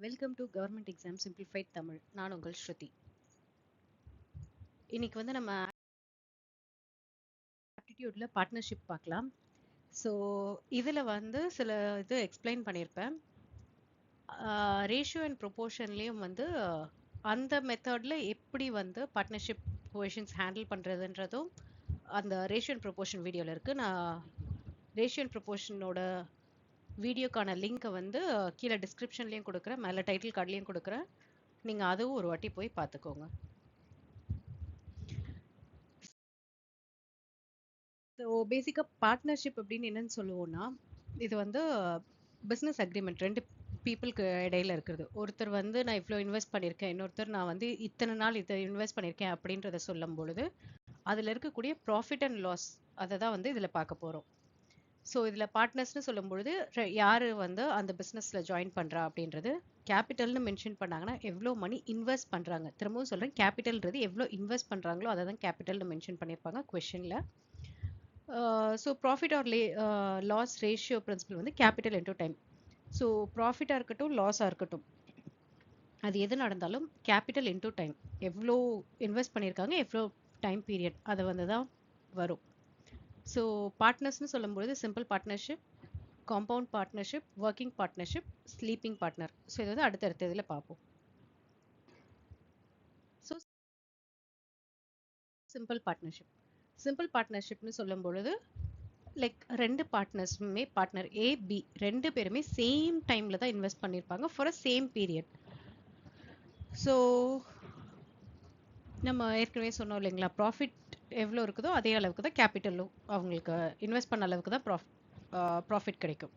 Welcome to government exam simplified Tamil. நான் உங்கள் ஸ்ருதி. இன்னைக்கு வந்து நம்ம ஆப்டிடியூட்ல பார்ட்னர்ஷிப் பார்க்கலாம். ஸோ இதில் வந்து சில இது எக்ஸ்பிளைன் பண்ணியிருப்பேன். ரேஷியோ அண்ட் ப்ரொபோர்ஷன்லேயும் வந்து அந்த மெத்தடில் எப்படி வந்து பார்ட்னர்ஷிப் பொசிஷன்ஸ் ஹேண்டில் பண்ணுறதுன்றதும் அந்த ரேஷியோ அண்ட் ப்ரொபோர்ஷன் வீடியோவில் இருக்குது. நான் ரேஷியோ அண்ட் ப்ரொபோர்ஷனோட வீடியோக்கான லிங்க்கை வந்து கீழே டிஸ்கிரிப்ஷன்லேயும் கொடுக்குறேன், மேலே டைட்டில் கார்ட்லேயும் கொடுக்குறேன். நீங்கள் அதுவும் ஒரு வாட்டி போய் பார்த்துக்கோங்க. ஸோ பேசிக்காக பார்ட்னர்ஷிப் அப்படின்னு என்னன்னு சொல்லுவோம்னா, இது வந்து பிஸ்னஸ் அக்ரிமெண்ட் ரெண்டு பீப்புளுக்கு இடையில இருக்கிறது. ஒருத்தர் வந்து நான் இவ்வளோ இன்வெஸ்ட் பண்ணியிருக்கேன், இன்னொருத்தர் நான் வந்து இத்தனை நாள் இதை இன்வெஸ்ட் பண்ணியிருக்கேன் அப்படின்றத சொல்லும் பொழுது அதில் இருக்கக்கூடிய ப்ராஃபிட் அண்ட் லாஸ் அதை தான் வந்து இதில் பார்க்க போகிறோம். ஸோ இதில் பார்ட்னர்ஸ்னு சொல்லும் பொழுது யார் வந்து அந்த பிஸ்னஸில் ஜாயின் பண்ணுறா அப்படின்றது, கேபிட்டல்னு மென்ஷன் பண்ணாங்கன்னா எவ்வளோ மணி இன்வெஸ்ட் பண்ணுறாங்க. திரும்பவும் சொல்கிறேன், கேபிட்டல்ன்றது எவ்வளோ இன்வெஸ்ட் பண்ணுறாங்களோ அதை தான் கேபிட்டல்னு மென்ஷன் பண்ணியிருப்பாங்க கொஷனில். So profit or loss ratio principal வந்து கேபிட்டல் இன்டூ டைம். ஸோ ப்ராஃபிட்டாக இருக்கட்டும் லாஸாக இருக்கட்டும், அது எது நடந்தாலும் கேபிட்டல் இன்டூ டைம், எவ்வளோ இன்வெஸ்ட் பண்ணியிருக்காங்க எவ்வளோ டைம் பீரியட், அதை வந்து தான் வரும். ஸோ பார்ட்னர்ஸ்னு சொல்லும்பொழுது simple partnership, compound partnership, working partnership, sleeping partner. So இது வந்து அடுத்தடுத்த இதில் பார்ப்போம். ஸோ சிம்பிள் பார்ட்னர்ஷிப்னு சொல்லும் பொழுது லைக் ரெண்டு பார்ட்னர்ஸுமே, பார்ட்னர் ஏ பி ரெண்டு பேருமே சேம் டைமில் தான் இன்வெஸ்ட் பண்ணியிருப்பாங்க for a same period. So நம்ம ஏற்கனவே சொன்னோம் இல்லைங்களா, ப்ராஃபிட் எவ்வளோ இருக்குதோ அதே அளவுக்கு தான் கேபிட்டலும் அவங்களுக்கு இன்வெஸ்ட் பண்ண அளவுக்கு தான் ப்ராஃபிட் கிடைக்கும்.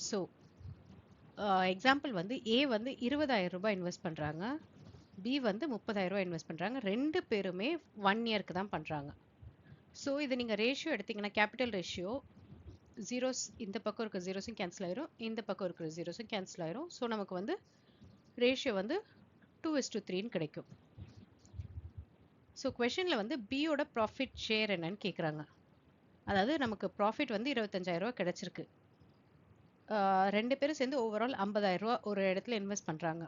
ஸோ எக்ஸாம்பிள் வந்து ஏ வந்து 20,000 ரூபாய் இன்வெஸ்ட் பண்ணுறாங்க, பி வந்து 30,000 ரூபாய் இன்வெஸ்ட் பண்ணுறாங்க. ரெண்டு பேருமே 1 இயர்க்கு தான் பண்ணுறாங்க. ஸோ இது நீங்கள் ரேஷியோ எடுத்தீங்கன்னா கேபிட்டல் ரேஷியோ ஜீரோஸ் இந்த பக்கம் இருக்கிற ஜீரோஸும் கேன்சல் ஆயிரும், இந்த பக்கம் இருக்கிற ஜீரோஸும் கேன்சல் ஆயிரும். ஸோ நமக்கு வந்து ரேஷியோ வந்து 2:3 கிடைக்கும். ஸோ கொஷனில் வந்து பியோட ப்ராஃபிட் ஷேர் என்னன்னு கேட்குறாங்க. அதாவது நமக்கு ப்ராஃபிட் வந்து 25,000 ரூபா கிடைச்சிருக்கு, ரெண்டு பேரும் சேர்ந்து ஓவரால் 50,000 ரூபா ஒரு இடத்துல இன்வெஸ்ட் பண்ணுறாங்க.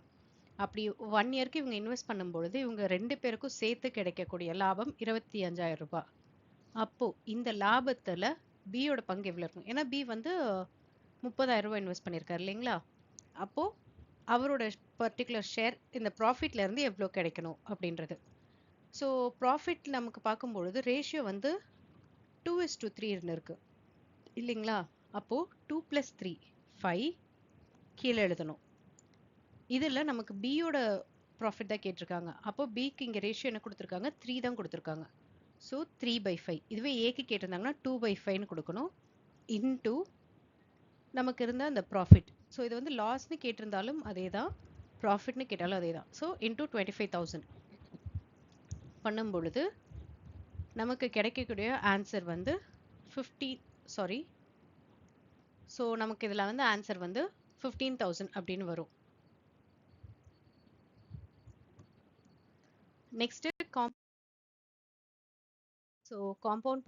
அப்படி 1 இயர்க்கு இவங்க இன்வெஸ்ட் பண்ணும்பொழுது இவங்க ரெண்டு பேருக்கும் சேர்த்து கிடைக்கக்கூடிய லாபம் 25,000 ரூபாய். அப்போ இந்த லாபத்தில் பியோட பங்கு எவ்வளோ இருக்கும்? ஏன்னா பி வந்து 30,000 ரூபாய் இன்வெஸ்ட் பண்ணியிருக்காரு இல்லைங்களா, அப்போது அவரோட பர்டிகுலர் ஷேர் இந்த ப்ராஃபிட்ல இருந்து எவ்வளோ கிடைக்கணும் அப்படின்றது. ஸோ ப்ராஃபிட் நமக்கு பார்க்கும்பொழுது ரேஷியோ வந்து 2:3 இருக்கு இல்லைங்களா. அப்போது 2 + 3 5 கீழே எழுதணும். இதில் நமக்கு பியோட ப்ராஃபிட் தான் கேட்டிருக்காங்க. அப்போ பிக்கு இங்கே ரேஷியோ என்ன கொடுத்துருக்காங்க? 3 தான் கொடுத்துருக்காங்க. ஸோ 3/5. இதுவே ஏக்கு கேட்டிருந்தாங்கன்னா 2/5ன்னு கொடுக்கணும், இன்டூ நமக்கு இருந்த அந்த ப்ராஃபிட். ஸோ இது வந்து லாஸ்ன்னு கேட்டிருந்தாலும் அதே தான், ப்ராஃபிட்னு கேட்டாலும் அதே தான். ஸோ இன்டூ 25,000 பண்ணும் பொழுது நமக்கு கிடைக்கக்கூடிய ஆன்சர் வந்து 50. ஸோ நமக்கு இதில் வந்து ஆன்சர் வந்து 15,000 அப்படின்னு வரும். நெக்ஸ்ட் ஸோ காம்பவுண்ட்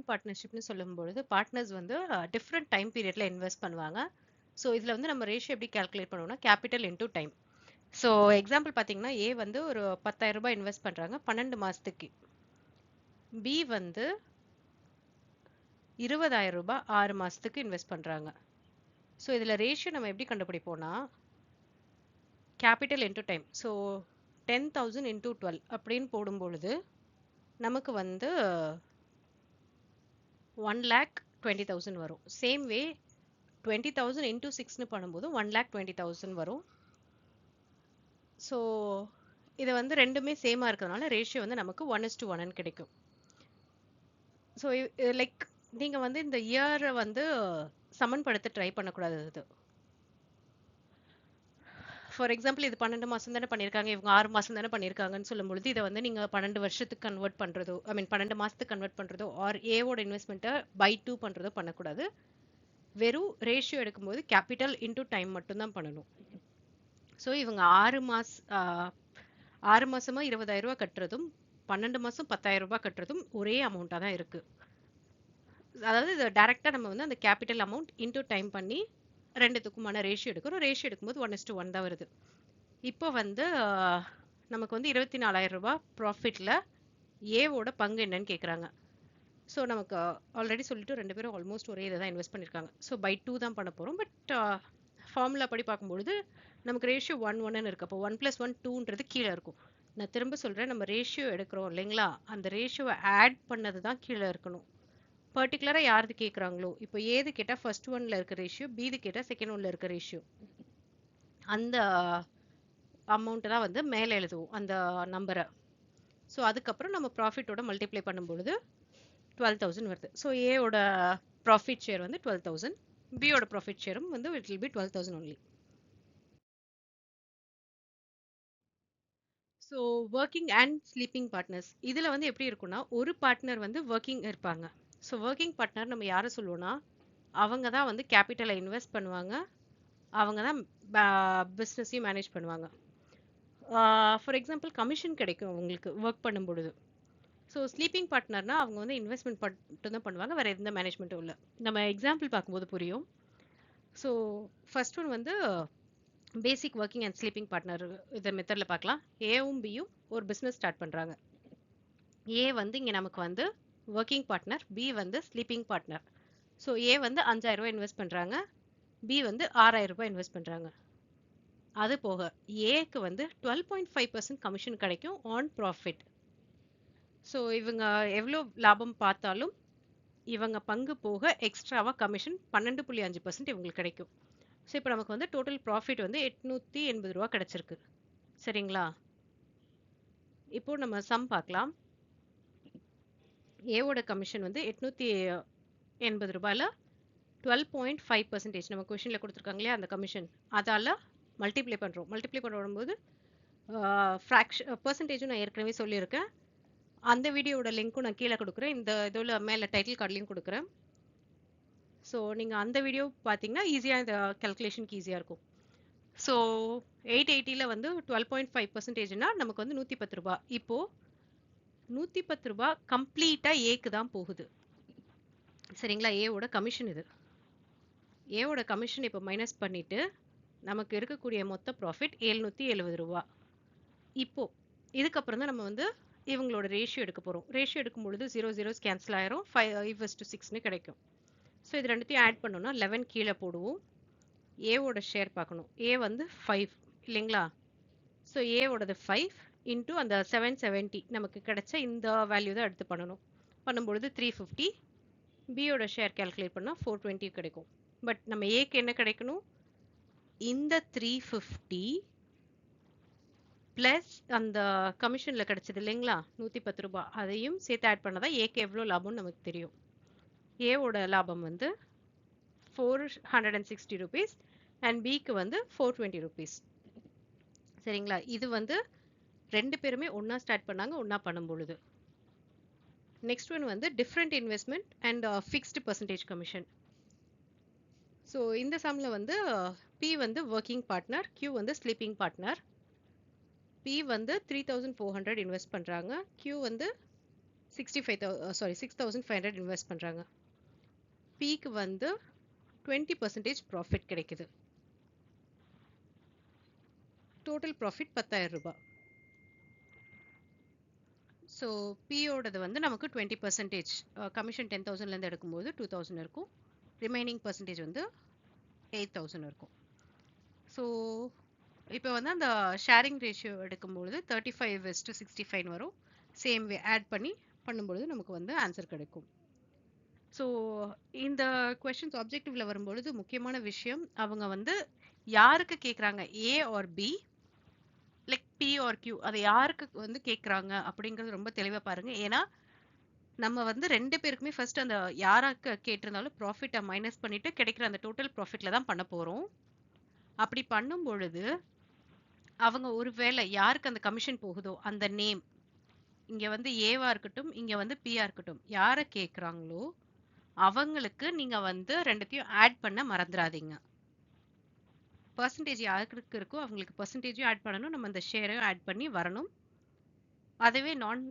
பார்ட்னர்ஷிப்னு சொல்லும்பொழுது பார்ட்னர்ஸ் வந்து டிஃப்ரெண்ட் டைம் பீரியட்ல இன்வெஸ்ட் பண்ணுவாங்க. ஸோ இதில் வந்து நம்ம ரேஷியோ எப்படி கால்குலேட் பண்ணுவோம்னா capital into time. So example பார்த்தீங்கன்னா ஏ வந்து ஒரு 10,000 ரூபாய் இன்வெஸ்ட் பண்ணுறாங்க 12 மாதத்துக்கு, பி வந்து 20,000 ரூபாய் 6 மாதத்துக்கு இன்வெஸ்ட் பண்ணுறாங்க. ஸோ இதில் ரேஷியோ நம்ம எப்படி கண்டுபிடிப்போம்னா capital into time. So 10,000 into 12 அப்படின்னு போடும்பொழுது நமக்கு வந்து 1,20,000 வரும். சேம் வே 20,000 இன்டூ 6ன்னு பண்ணும்போது 1,20,000 வரும். ஸோ இதை வந்து ரெண்டுமே சேமாக இருக்கிறதுனால ரேஷியோ வந்து நமக்கு 1:1 கிடைக்கும். ஸோ லைக் நீங்கள் வந்து இந்த இயரை வந்து சமன்படுத்த ட்ரை பண்ணக்கூடாது. இது ஃபார் எக்ஸாம்பிள் இது 12 மாதம் தானே பண்ணியிருக்காங்க, இவங்க 6 மாதம் தானே பண்ணியிருக்காங்கன்னு சொல்லும்பொழுது இதை வந்து நீங்கள் 12 வருஷத்துக்கு கன்வெர்ட் பண்ணுறதோ, 12 மாதத்துக்கு கன்வெர்ட் பண்ணுறதோ, ஆர் ஏவோட இன்வெஸ்ட்மெண்ட்டை பை 2 பண்ணுறதோ பண்ணக்கூடாது. வெறும் ரேஷியோ எடுக்கும்போது கேபிட்டல் இன்டூ டைம் மட்டும்தான் பண்ணணும். ஸோ இவங்க 6 மாதமாக 20,000 ரூபாய் கட்டுறதும் 12 மாதம் 10,000 ரூபாய் கட்டுறதும் ஒரே அமௌண்ட்டாக தான் இருக்குது. அதாவது இதை டைரெக்டாக நம்ம வந்து அந்த கேபிட்டல் அமௌண்ட் இன்டூ டைம் பண்ணி ரெண்டுத்துக்குமான ரேஷியோ எடுக்கிறோம். ரேஷியோ எடுக்கும்போது 1:1 தான் வருது. இப்போ வந்து நமக்கு வந்து 24,000 ரூபாய் ப்ராஃபிட்ல ஏவோட பங்கு என்னன்னு கேட்குறாங்க. ஸோ நமக்கு ஆல்ரெடி சொல்லிட்டு 2 பேரும் ஆல்மோஸ்ட் ஒரே இதை தான் இன்வெஸ்ட் பண்ணியிருக்காங்க. ஸோ பை 2 தான் பண்ண போகிறோம். பட் ஃபார்முலா படி பார்க்கும்பொழுது நமக்கு ரேஷியோ 1:1 இருக்கு. அப்போ 1 + 1 2ன்றது கீழே இருக்கும். நான் திரும்ப சொல்கிறேன், நம்ம ரேஷியோ எடுக்கிறோம் இல்லைங்களா, அந்த ரேஷியோவை ஆட் பண்ணது தான் கீழே இருக்கணும். பர்டிகுலராக யாருது கேட்குறாங்களோ, இப்போ ஏது கேட்டால் ஃபர்ஸ்ட் ஒன்ல இருக்க ரேஷியோ, பிது கேட்டால் செகண்ட் ஒன்ல இருக்க ரேஷியோ, அந்த அமௌண்ட்டை தான் வந்து மேலே எழுதுவோம் அந்த நம்பரை. ஸோ அதுக்கப்புறம் நம்ம ப்ராஃபிட்டோட மல்டிப்ளை பண்ணும்பொழுது 12,000 வருது. ஸோ ஏவோட ப்ராஃபிட் ஷேர் வந்து 12,000, பியோட ப்ராஃபிட் ஷேரும் வந்து it will be 12,000 only. So working and sleeping partners இதில் வந்து எப்படி இருக்குன்னா, ஒரு பார்ட்னர் வந்து ஒர்க்கிங் இருப்பாங்க. ஸோ ஒர்க்கிங் பார்ட்னர் நம்ம யாரை சொல்லுவோம்னா, அவங்க தான் வந்து கேபிட்டலை இன்வெஸ்ட் பண்ணுவாங்க, அவங்க தான் பிஸ்னஸையும் மேனேஜ் பண்ணுவாங்க. ஃபார் எக்ஸாம்பிள் கமிஷன் கிடைக்கும் அவங்களுக்கு ஒர்க் பண்ணும் பொழுது. ஸோ ஸ்லீப்பிங் பார்ட்னர்னா அவங்க வந்து இன்வெஸ்ட்மெண்ட் மட்டும் தான் பண்ணுவாங்க, வேறு எந்த மேனேஜ்மெண்ட்டும் இல்லை. நம்ம எக்ஸாம்பிள் பார்க்கும்போது புரியும். ஸோ ஃபர்ஸ்ட் ஒன் வந்து பேசிக் ஒர்க்கிங் அண்ட் ஸ்லீப்பிங் பார்ட்னர் இதை மெத்தடில் பார்க்கலாம். ஏவும் பியும் ஒரு பிஸ்னஸ் ஸ்டார்ட் பண்ணுறாங்க. ஏ வந்து இங்கே நமக்கு வந்து ஒர்க்கிங் பார்ட்னர், பி வந்து ஸ்லீப்பிங் பார்ட்னர். ஸோ ஏ வந்து 5,000 ரூபாய் இன்வெஸ்ட் பண்ணுறாங்க, பி வந்து 6,000 ரூபாய் இன்வெஸ்ட் பண்ணுறாங்க. அது போக ஏக்கு வந்து 12.5% கமிஷன் கிடைக்கும் ஆன் ப்ராஃபிட். ஸோ இவங்க எவ்வளோ லாபம் பார்த்தாலும் இவங்க பங்கு போக எக்ஸ்ட்ராவாக கமிஷன் 12.5% இவங்களுக்கு கிடைக்கும். ஸோ இப்போ நமக்கு வந்து டோட்டல் ப்ராஃபிட் வந்து 880 ரூபா கிடைச்சிருக்கு. சரிங்களா? இப்போ நம்ம சம் பார்க்கலாம். ஏவோட கமிஷன் வந்து 880 ரூபாயில் 12.5% நம்ம கொஷனில் கொடுத்துருக்காங்க இல்லையா, அந்த கமிஷன் அதால் மல்டிப்ளை பண்ணுறோம். மல்டிப்ளை பண்ணும்போது பர்சன்டேஜும் நான் ஏற்கனவே சொல்லியிருக்கேன். அந்த வீடியோட லிங்க்கும் நான் கீழே கொடுக்குறேன், இந்த இதோட மேலே டைட்டில் கார்ட்லையும் கொடுக்குறேன். ஸோ நீங்கள் அந்த வீடியோ பார்த்தீங்கன்னா ஈஸியாக இந்த கேல்குலேஷனுக்கு ஈஸியாக இருக்கும். ஸோ 880 வந்து 12.5%னா நமக்கு வந்து 110 ரூபா. இப்போது 110 ரூபா கம்ப்ளீட்டாக ஏக்கு தான் போகுது. சரிங்களா? ஏவோட கமிஷன் இது. ஏவோட கமிஷன் இப்போ மைனஸ் பண்ணிவிட்டு நமக்கு இருக்கக்கூடிய மொத்த ப்ராஃபிட் 770 ரூபா. இப்போது இதுக்கப்புறம் தான் நம்ம வந்து இவங்களோட ரேஷியோ எடுக்க போகிறோம். ரேஷியோ எடுக்கும் பொழுது 0 0 கேன்சல் ஆயிரும், 5:6 கிடைக்கும். ஸோ இது ரெண்டுத்தையும் ஆட் பண்ணோம்னா 11 கீழே போடுவோம். ஏவோட ஷேர் பார்க்கணும். ஏ வந்து 5 இல்லைங்களா? ஸோ ஏவோடது 5 இன்ட்டு அந்த 770 நமக்கு கிடைச்ச இந்த வேல்யூ தான் எடுத்து பண்ணணும். பண்ணும்பொழுது 350, பியோட ஷேர் கேல்குலேட் பண்ணால் 420 கிடைக்கும். பட் நம்ம ஏக்கு என்ன கிடைக்கணும்? இந்த 350 ப்ளஸ் அந்த கமிஷனில் கிடைச்சது இல்லைங்களா 110 ரூபா, அதையும் சேர்த்து ஆட் பண்ணாதான் ஏக்கு எவ்வளோ லாபம்னு நமக்கு தெரியும். ஏவோட லாபம் வந்து 460 rupees அண்ட் பிக்கு வந்து 420 rupees. சரிங்களா? இது வந்து ரெண்டு பேருமே ஒன்றா ஸ்டார்ட் பண்ணாங்க, ஒன்றா பண்ணும் பொழுது. நெக்ஸ்ட் ஒன் வந்து different investment and fixed percentage commission. So இந்த சம்மில் வந்து பி வந்து ஒர்க்கிங் பார்ட்னர், கியூ வந்து ஸ்லீப்பிங் பார்ட்னர். பி வந்து 3,400 இன்வெஸ்ட் பண்ணுறாங்க, கியூ வந்து 6,500 இன்வெஸ்ட் பண்ணுறாங்க. பிக்கு வந்து 20% ப்ராஃபிட் கிடைக்குது. டோட்டல் ப்ராஃபிட் 10,000 ரூபாய். ஸோ பியோடது வந்து நமக்கு 20%, கமிஷன் 10,000லேருந்து எடுக்கும்போது 2,000 இருக்கும், ரிமைனிங் பர்சன்டேஜ் வந்து 8,000 இருக்கும். ஸோ இப்போ வந்து அந்த ஷேரிங் ரேஷியோ எடுக்கும்பொழுது 35:65 வரும். சேம் வே ஆட் பண்ணி பண்ணும்பொழுது நமக்கு வந்து ஆன்சர் கிடைக்கும். ஸோ இந்த கொஷின்ஸ் ஆப்ஜெக்டிவ்ல வரும்பொழுது முக்கியமான விஷயம், அவங்க வந்து யாருக்கு கேட்குறாங்க, A R B, like B R Q, அதை யாருக்கு வந்து கேட்குறாங்க அப்படிங்கிறது ரொம்ப தெளிவாக பாருங்க. ஏன்னா நம்ம வந்து ரெண்டு பேருக்குமே ஃபர்ஸ்ட் அந்த யாராக்கு கேட்டிருந்தாலும் ப்ராஃபிட்டை மைனஸ் பண்ணிட்டு கிடைக்கிற அந்த டோட்டல் ப்ராஃபிட்ல தான் பண்ண போகிறோம். அப்படி பண்ணும் பொழுது அவங்க ஒருவேளை யாருக்கு அந்த கமிஷன் போகுதோ அந்த நேம், இங்க வந்து ஏவா இருக்கட்டும், இங்க வந்து பியா இருக்கட்டும், யாரை கேட்குறாங்களோ அவங்களுக்கு நீங்க வந்து ரெண்டுத்தையும் ஆட் பண்ண மறந்துடாதீங்க. பர்சன்டேஜ் யாருக்கு இருக்கோ அவங்களுக்கு பர்சன்டேஜும் ஆட் பண்ணணும், நம்ம அந்த ஷேரையும் ஆட் பண்ணி வரணும். அதுவே நான்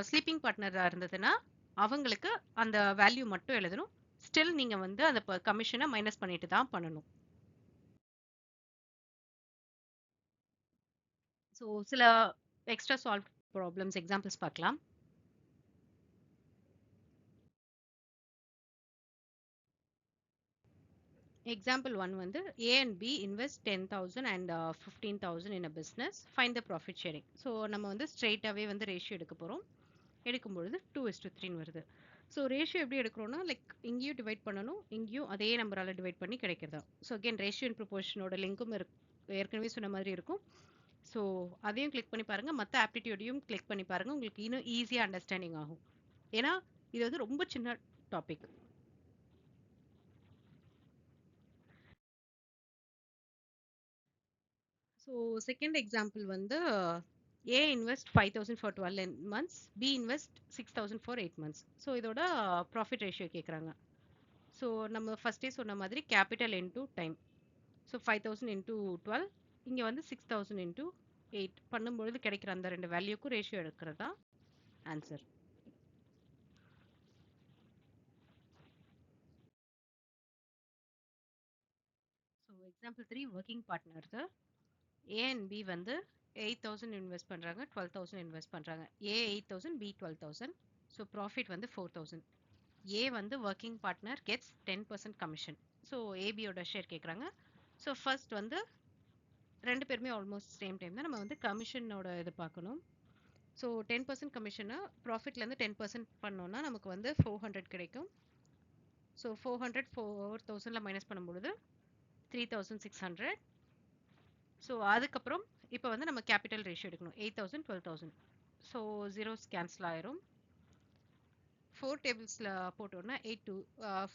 ஸ்லீப்பிங் பார்ட்னராக இருந்ததுன்னா அவங்களுக்கு அந்த வேல்யூ மட்டும் எழுதணும். ஸ்டில் நீங்கள் வந்து அந்த கமிஷனை மைனஸ் பண்ணிட்டு தான் பண்ணணும். ஸோ சில எக்ஸ்ட்ரா சால்வ் ப்ராப்ளம்ஸ் எக்ஸாம்பிள்ஸ் பார்க்கலாம். Example 1 வந்து A and B invest 10,000 and 15,000 in a business. Find the profit sharing. So நம்ம வந்து ஸ்ட்ரெயிட்டாகவே வந்து ரேஷியோ எடுக்க போகிறோம். எடுக்கும்பொழுது 2:3 வருது. ஸோ ரேஷியோ எப்படி எடுக்கிறோம்னா லைக் இங்கேயும் டிவைட் பண்ணணும், இங்கேயும் அதே நம்பரால் டிவைட் பண்ணி கிடைக்கிறதா. ஸோ அகெயின் ரேஷியோ அண்ட் ப்ரொபோர்ஷனோட லிங்க்கும் ஏற்கனவே சொன்ன மாதிரி இருக்கும். ஸோ அதையும் கிளிக் பண்ணி பாருங்கள், மற்ற ஆப்டிடியூடையும் கிளிக் பண்ணி பாருங்கள், உங்களுக்கு இன்னும் ஈஸியாக அண்டர்ஸ்டாண்டிங் ஆகும். ஏன்னா இது வந்து ரொம்ப சின்ன டாபிக். ஸோ செகண்ட் எக்ஸாம்பிள் வந்து A invest 5,000 for 12 months, B invest 6,000 for 8 months. So இதோட ப்ராஃபிட் ரேஷியோ கேட்குறாங்க. ஸோ நம்ம ஃபஸ்ட்டே சொன்ன மாதிரி capital into time. So 5,000 into 12, இங்கே வந்து 6,000 இன்டூ 8 பண்ணும்பொழுது கிடைக்கிற அந்த ரெண்டு வேல்யூக்கும் ரேஷியோ எடுக்கிறது தான் answer. So example 3 working partners A and B வந்து 8,000 இன்வெஸ்ட் பண்ணுறாங்க, 12,000 இன்வெஸ்ட் பண்ணுறாங்க. A 8,000, B 12,000. ஸோ ப்ராஃபிட் வந்து 4,000. A வந்து working partner gets 10% commission. So ஏபியோட ஷேர் கேட்குறாங்க. ஸோ ஃபர்ஸ்ட் வந்து ரெண்டு பேருமே ஆல்மோஸ்ட் சேம் டைம் தான், நம்ம வந்து கமிஷனோட இது பார்க்கணும். ஸோ 10% கமிஷனை ப்ராஃபிட்லேருந்து 10% பண்ணோன்னா நமக்கு வந்து 400 கிடைக்கும். ஸோ 400 4,000ல் மைனஸ் பண்ணும்பொழுது 3,600. ஸோ அதுக்கப்புறம் இப்போ வந்து நம்ம கேபிட்டல் ரேஷியோ எடுக்கணும், 8,000 12,000. ஸோ ஜீரோஸ் கேன்சல் ஆயிரும். 4 டேபிள்ஸில் போட்டோன்னா 8 2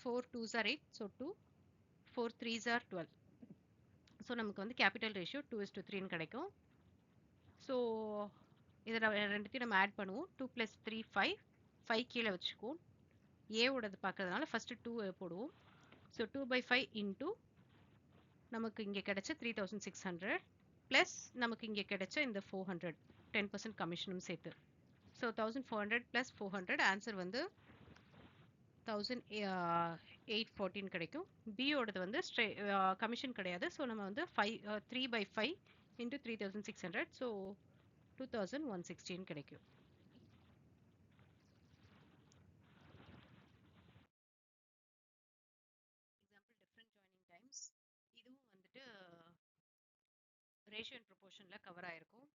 4 2s are 8, so 2 4 3s are 12. So நமக்கு வந்து கேபிட்டல் ரேஷியோ 2:3 கிடைக்கும். ஸோ இதை ரெண்டுத்தையும் நம்ம ஆட் பண்ணுவோம். 2 + 3 5, 5 கீழே வச்சுக்குவோம். ஏவோடது பார்க்கறதுனால ஃபஸ்ட்டு 2 போடுவோம். ஸோ 2/5 இன்டூ நமக்கு இங்கே கிடைச்ச 3,600 ப்ளஸ் நமக்கு இங்கே கிடைச்ச இந்த 400 10% கமிஷனும் சேர்த்து. ஸோ 1,400 + 400 ஆன்சர் வந்து 1,814 கிடைக்கும். பியோடது வந்து கமிஷன் கிடையாது. ஸோ நம்ம வந்து 3/5 இன்டூ 3,600, ஸோ 2,116 கிடைக்கும். Example different joining times. இதுவும் வந்துட்டு ரேஷியோ அண்ட் ப்ரொபோர்ஷனில் கவர் ஆயிருக்கும்.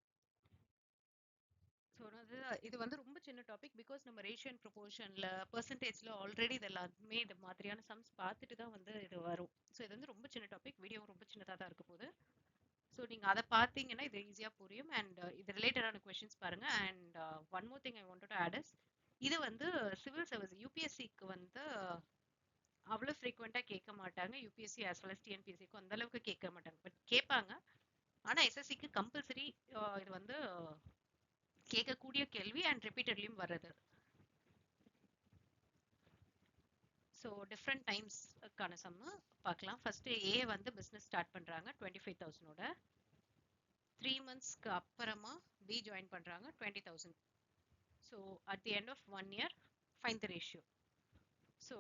ஸோ இது வந்து ரொம்ப சின்ன டாபிக், பிகாஸ் நம்ம ரேஷியோ அண்ட் ப்ரொபோர்ஷனில் பர்சன்டேஜில் ஆல்ரெடி இது எல்லாமே இது மாதிரியான சம்ஸ் பார்த்துட்டு தான் வந்து இது வரும். ஸோ இது வந்து ரொம்ப சின்ன டாபிக், வீடியோ ரொம்ப சின்னதாக தான் இருக்க போகுது. ஸோ நீங்கள் அதை பார்த்தீங்கன்னா இது ஈஸியாக புரியும். அண்ட் இது ரிலேட்டடான கொஷின்ஸ் பாருங்கள். And one more thing I wanted to add is, இது வந்து சிவில் சர்வீஸ் யூபிஎஸ்சிக்கு வந்து அவ்வளோ ஃப்ரீக்வெண்ட்டாக கேட்க மாட்டாங்க. யூபிஎஸ்சி ஆஸ் வெல் அஸ் டிஎன்பிஎஸ்சிக்கும் அந்த அளவுக்கு கேட்க மாட்டாங்க, பட் கேட்பாங்க. ஆனால் எஸ்எஸ்சிக்கு கம்பல்சரி இது வந்து கேட்கக்கூடிய கேள்வி அண்ட் ரிப்பீட்டட்லையும் வர்றது. ஸோ டிஃப்ரெண்ட் டைம்ஸ்க்கான சம்மு பார்க்கலாம். ஃபர்ஸ்ட் ஏ வந்து பிஸ்னஸ் ஸ்டார்ட் பண்ணுறாங்க 25,000ஓட. 3 monthsக்கு அப்புறமா பி ஜாயின் பண்ணுறாங்க 20,000. So at the end of 1 year find the ratio. So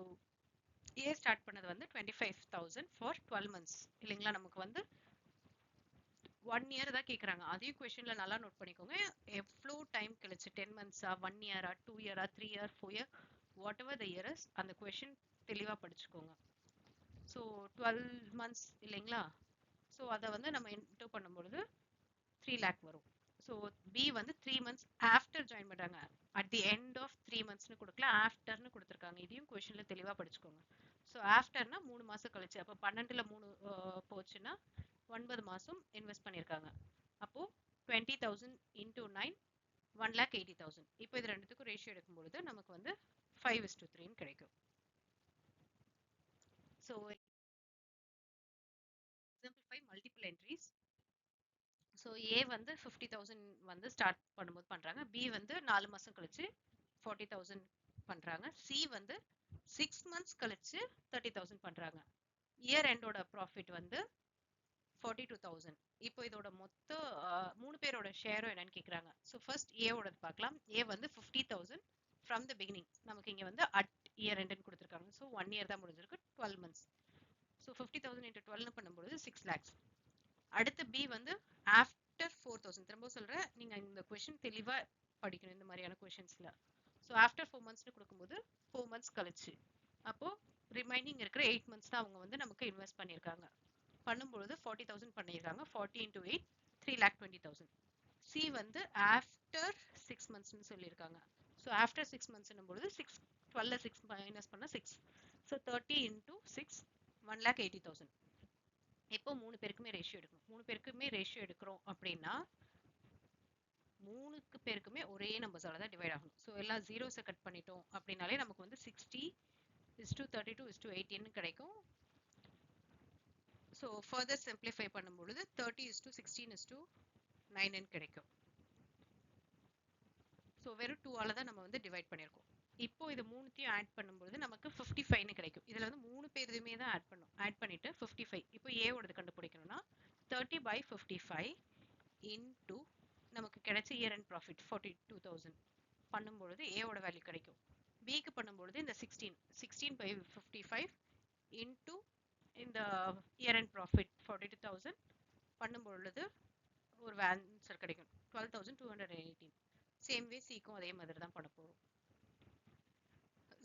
A start பண்ணது வந்து 25,000 ஃபார் 12 months இல்லைங்களா. நமக்கு வந்து 1 year தான் கேட்குறாங்க. அதையும் கொஷனில் நல்லா நோட் பண்ணிக்கோங்க. எவ்வளோ டைம் கழிச்சு, 10 months-ஆ, 1 year-ஆ, 2 year-ஆ, 3 year, 4 year, what ever the year is, அந்த கொஷின் தெளிவாக படிச்சுக்கோங்க. ஸோ 12 months இல்லைங்களா. ஸோ அதை வந்து நம்ம என்டர் பண்ணும்பொழுது 3 lakh வரும். ஸோ பி வந்து 3 months ஆஃப்டர் ஜாயின் பண்ணுறாங்க. அட் தி எண்ட் ஆஃப் 3 monthsனு கொடுக்கல, ஆஃப்டர்னு கொடுத்துருக்காங்க. இதையும் கொஷனில் தெளிவாக படிச்சுக்கோங்க. ஸோ ஆஃப்டர்னா 3 மாதம் கழிச்சு. அப்போ 12ல் 3 போச்சுன்னா 9 மாதம் இன்வெஸ்ட் பண்ணியிருக்காங்க. அப்போது 20,000 இன்டூ 9 1,80,000. இப்போ இது ரெண்டுத்துக்கும் ரேஷியோ எடுக்கும்பொழுது நமக்கு வந்து 5:3 கிடைக்கும். So example 5 multiple entries. So A வந்து 50,000 வந்து ஸ்டார்ட் பண்ணும்போது பண்ணுறாங்க. பி வந்து 4 மாதம் கழிச்சு 40,000 பண்ணுறாங்க. சி வந்து 6 months கழிச்சு 30,000 பண்ணுறாங்க. இயர் எண்டோட ப்ராஃபிட் வந்து 42,000. இப்போ இதோட மொத்த 3 பேரோட ஷேரும் என்னன்னு கேட்குறாங்க. ஸோ ஃபர்ஸ்ட் ஏவோடது பார்க்கலாம். ஏ வந்து 50,000 ஃப்ரம் த பிகினிங். நமக்கு இங்கே வந்து அட் இயர் எண்டுன்னு கொடுத்துருக்காங்க. ஸோ 1 year தான் முடிஞ்சிருக்கு, 12 months. ஸோ 50,000 into 12 பண்ணும்போது 6 lakhs. அடுத்து பி வந்து ஆஃப்டர் 4,000, திரும்ப சொல்கிறேன், தெளிவா படிக்கணும் இந்த மாதிரியான கொஷின்ஸ்ல. ஸோ ஆஃப்டர் 4 மந்த்ஸ்னு கொடுக்கும்போது 4 மந்த்ஸ் கழிச்சு, அப்போ ரிமைனிங் இருக்கிற 8 மந்த்ஸ் தான் அவங்க வந்து நமக்கு இன்வெஸ்ட் பண்ணியிருக்காங்க. பண்ணும்பொழுது 40,000 பண்ணியிருக்காங்க. 40 into 8 3,20,000. சி வந்து ஆஃப்டர் 6 மந்த்ஸ்னு சொல்லியிருக்காங்க. ஸோ ஆஃப்டர் 6 மந்த்ஸ்னும் பொழுது 12 6 மைனஸ் பண்ண 6. So 30 into 6 1,80,000. இப்போ 3 பேருக்குமே ரேஷியோ எடுக்கணும். 3 பேருக்குமே ரேஷியோ எடுக்கிறோம் அப்படின்னா 3 பேருக்குமே ஒரே நம்பர்ஸால தான் டிவைட் ஆகும். ஸோ எல்லாம் ஜீரோஸை கட் பண்ணிட்டோம் அப்படின்னாலே நமக்கு வந்து 60:32:18 கிடைக்கும். ஸோ ஃபர்தர் சிம்பிளிஃபை பண்ணும்பொழுது 30:16:9 கிடைக்கும். ஸோ வெறும் 2ஆல தான் நம்ம வந்து டிவைட் பண்ணியிருக்கோம். இப்போ இது மூணுத்தையும் ஆட் பண்ணும்போது நமக்கு 55 கிடைக்கும். இதுல வந்து 3 பேருமே தான் ஆட் பண்ணும். ஆட் பண்ணிட்டு 55. இப்போ ஏவோடது கண்டுபிடிக்கணும்னா 30/55 இன்டூ நமக்கு கிடைச்ச இயர் அண்ட் ப்ராஃபிட் 42,000 பண்ணும்பொழுது ஏவோட வேல்யூ கிடைக்கும். பிக்கு பண்ணும்பொழுது இந்த 16/55 இன்டூ இந்த இயர் அண்ட் ப்ராஃபிட் 42,000 பண்ணும்பொழுது ஒரு ஆன்சர் கிடைக்கும் 12,218. சேம் வே சிக்கும் அதே மாதிரி தான் பண்ண போறோம்.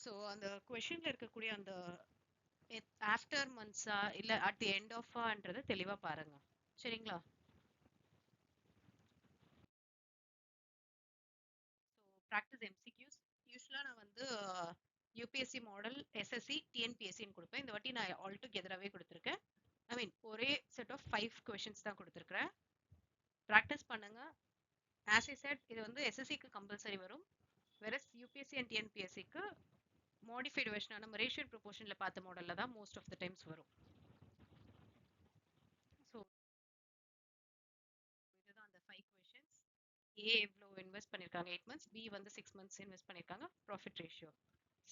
ஸோ அந்த கொஷின்ல இருக்கக்கூடிய அந்த ஆஃப்டர் மந்த்ஸா இல்ல அட் தி எண்ட் ஆஃப்ன்றதை தெளிவா பாருங்க. சரிங்களா? ப்ராக்டிஸ் எம்சிக்யூஸ் யூஸ்வலா நான் வந்து யூபிஎஸ்சி மாடல், எஸ்எஸ்சி, டிஎன்பிஎஸ்சின்னு கொடுப்பேன். இந்த வாட்டி நான் ஆல் டுகெதராகவே கொடுத்துருக்கேன். ஐ மீன் ஒரே செட் ஆஃப் 5 கொஷின்ஸ் தான் கொடுத்துருக்கிறேன். ப்ராக்டிஸ் பண்ணுங்க. ஆஸ் ஐ செட் இது வந்து எஸ்எஸ்சிக்கு கம்பல்சரி வரும். வெரஸ் யூபிஎஸ்சி அண்ட் டிஎன்பிஎஸ்சிக்கு மாடிஃபைடு வெர்ஷன் நம்ம ரேஷியோ ப்ரொபோர்ஷன்ல பார்த்த மாடல்ல தான் மோஸ்ட் ஆஃப் த டைம்ஸ் வரும். ஸோ இதுதான் அந்த 5 கொஷின்ஸ். ஏ எவ்வளோ இன்வெஸ்ட் பண்ணியிருக்காங்க 8 மந்த்ஸ், பி வந்து 6 மந்த்ஸ் இன்வெஸ்ட் பண்ணியிருக்காங்க, profit ratio.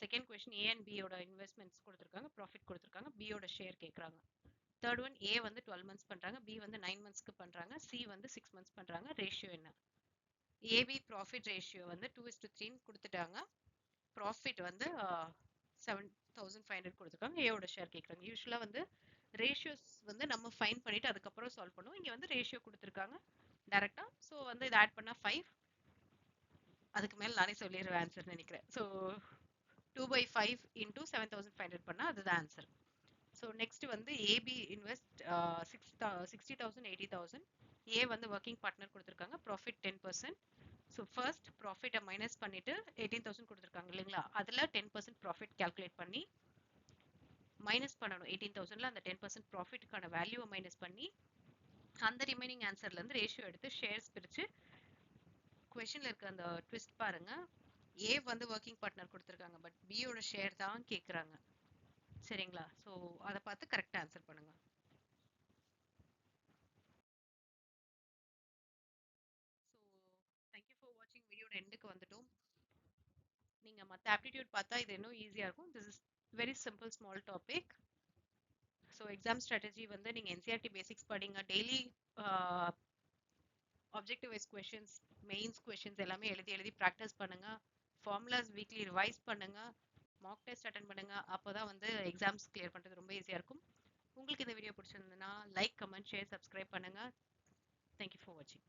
Second question A and பியோட இன்வெஸ்ட்மெண்ட்ஸ் கொடுத்துருக்காங்க, ப்ராஃபிட் கொடுத்துருக்காங்க, பியோட ஷேர் கேட்குறாங்க. தேர்ட் ஒன் ஏ வந்து 12 மந்த்ஸ் பண்ணுறாங்க, பி வந்து 9 மந்த்ஸ்க்கு பண்ணுறாங்க, சி வந்து 6 மந்த்ஸ் பண்ணுறாங்க. ரேஷியோ என்ன? ஏபி ப்ராஃபிட் ரேஷியோ வந்து 2:3 கொடுத்துட்டாங்க. ப்ராஃபிட் வந்து 7,500 கொடுத்துருக்காங்க. ஏவோட ஷேர் கேட்குறாங்க. யூஸ்வலாக வந்து ரேஷியோஸ் வந்து நம்ம ஃபைன் பண்ணிட்டு அதுக்கப்புறம் சால்வ் பண்ணுவோம். இங்கே வந்து ரேஷியோ கொடுத்துருக்காங்க டைரக்டா. ஸோ வந்து இதை ஆட் பண்ணா 5. அதுக்கு மேல நானே சொல்லிடுவேன் ஆன்சர் நினைக்கிறேன். ஸோ 2/5 இன்டூ 7,500 பண்ணா அதுதான் ஆன்சர். ஸோ நெக்ஸ்ட் வந்து ஏபி இன்வெஸ்ட் 60,000 80,000. ஏ வந்து ஒர்க்கிங் பார்ட்னர் கொடுத்துருக்காங்க, ப்ராஃபிட் 10%. ஸோ ஃபர்ஸ்ட் ப்ராஃபிட்டை மைனஸ் பண்ணிட்டு 18,000 கொடுத்துருக்காங்க இல்லைங்களா, அதில் 10% ப்ராஃபிட் கால்குலேட் பண்ணி மைனஸ் பண்ணணும். 18,000ல அந்த 10% ப்ராஃபிட்டுக்கான வேல்யூவை மைனஸ் பண்ணி அந்த ரிமைனிங் ஆன்சர்ல இருந்து ரேஷியோ எடுத்து ஷேர்ஸ் பிரிச்சு கொஸ்டின்ல இருக்க அந்த ட்விஸ்ட் பாருங்க. ஏ வந்து ஒர்க்கிங் பார்ட்னர் கொடுத்துருக்காங்க, பட் பியோட ஷேர் தான் கேட்குறாங்க. சரிங்களா? ஸோ அதை பார்த்து கரெக்டாக ஆன்சர் பண்ணுங்க. ஸோ தேங்க்யூ ஃபார் வாட்சிங். வீடியோட எண்டுக்கு வந்துட்டோம். நீங்கள் மற்ற ஆப்டிடியூட் பார்த்தா இது இன்னும் ஈஸியாக இருக்கும். This is very simple small topic. So exam strategy வந்து நீங்கள் என்சிஆர்டி பேசிக்ஸ் படிங்க. Daily objective wise questions, mains questions எல்லாமே எழுதி ப்ராக்டிஸ் பண்ணுங்க. ஃபார்முலாஸ் வீக்லி ரிவைஸ் பண்ணுங்க. மாக் டெஸ்ட் அட்டன் பண்ணுங்க. அப்போதான் வந்து எக்ஸாம்ஸ் கிளியர் பண்ணுறது ரொம்ப ஈஸியாக இருக்கும். உங்களுக்கு இந்த வீடியோ பிடிச்சிருந்ததுன்னா லைக், கமெண்ட், ஷேர், சப்ஸ்கிரைப் பண்ணுங்க. தேங்க்யூ ஃபார் வாட்சிங்.